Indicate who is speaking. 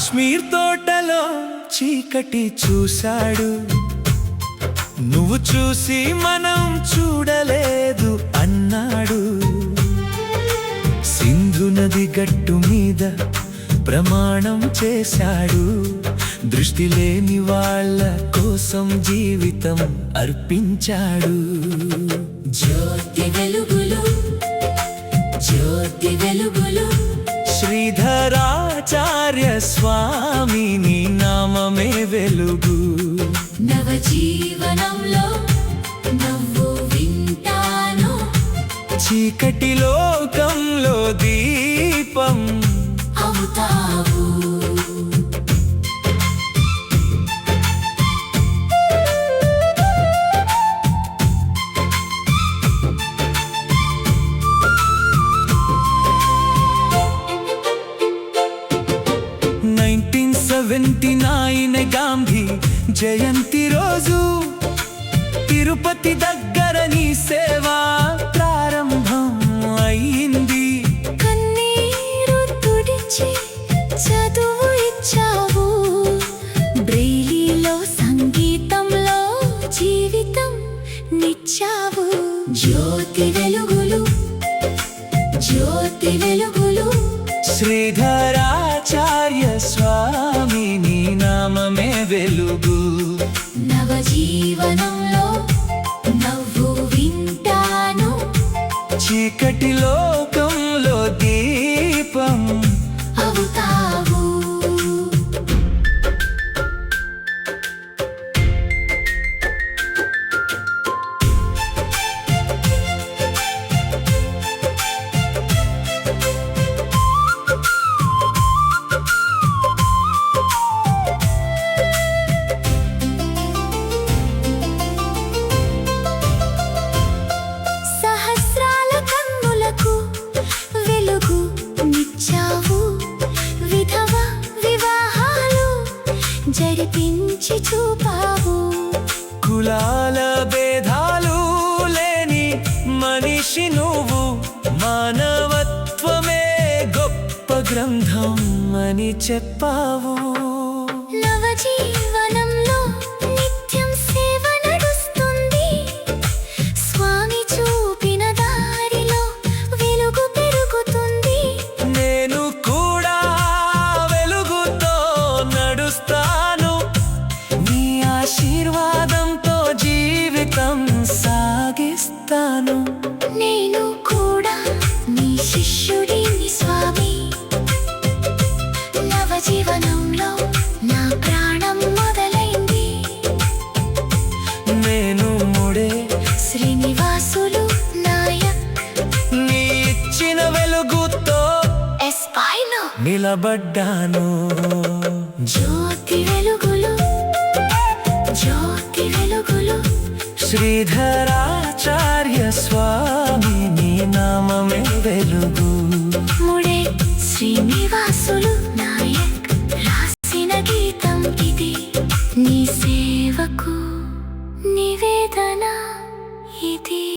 Speaker 1: కాశ్మీర్ తోటలో చీకటి చూశాడు, నువ్వు చూసి మనం చూడలేదు అన్నాడు. సింధు నది గట్టు మీద ప్రమాణం చేశాడు, దృష్టి లేని వాళ్ళ కోసం జీవితం అర్పించాడు.
Speaker 2: జ్యోతి వెలుగులు, జ్యోతి వెలుగులు,
Speaker 1: శ్రీధరాచార్య స్వామి నీ నామమే వెలుగు.
Speaker 2: నవజీవనంలో నవ్వు వింటాను,
Speaker 1: చీకటి లోకంలో దీపం
Speaker 2: అవుతావు.
Speaker 1: 1979 గాంధీ జయంతి రోజు తిరుపతి దగ్గర నీ సేవ ప్రారంభం అయింది.
Speaker 2: కన్నీరు తుడిచి చదువు ఇచ్చావు, బ్రెయిలీలో సంగీతంలో జీవితం నిచ్చావు. జ్యోతి వెలుగులు, జ్యోతి వెలుగులు,
Speaker 1: శ్రీధరాచార్య స్వామి నీ నామమే వెలుగు.
Speaker 2: నవజీవనంలో నవ్వు వింటాను,
Speaker 1: చీకటి లోకంలో దీపం
Speaker 2: అవుతావు. సహస్రాల కన్నులకు వెలుగు నిచ్చావు, విధవ వివాహాలు జరిపించి చూపావు.
Speaker 1: కులాల భేదాలు లేని మనిషి నువ్వు, మానవత్వమే గొప్ప గ్రంథం అని చెప్పావు.
Speaker 2: నవజీవనంలో నిత్యం సేవ నడుస్తుంది, స్వామి చూపిన దారిలో వెలుగు పెరుగుతుంది.
Speaker 1: నేను కూడా వెలుగుతో నడుస్తాను, నీ ఆశీర్వాదంతో జీవితం సాగిస్తాను.
Speaker 2: నేను కూడా నీ శిష్యుడిని స్వామి, నవజీవనంలో నా ప్రాణం మొదలైంది.
Speaker 1: నేను ముడే
Speaker 2: శ్రీనివాసులు నాయక్
Speaker 1: నీ ఇచ్చిన వెలుగుతో
Speaker 2: ఎస్పైలో
Speaker 1: నిలబడ్డాను.
Speaker 2: జ్యోతి వెలుగులు, జ్యోతి వెలుగులు,
Speaker 1: శ్రీధరాచార్య స్వామి నీ నామమే వెలుగు.
Speaker 2: ముడే శ్రీనివాసులు నాయక్ రాసిన గీతం ఇది, నీ సేవకు నివేదన ఇది.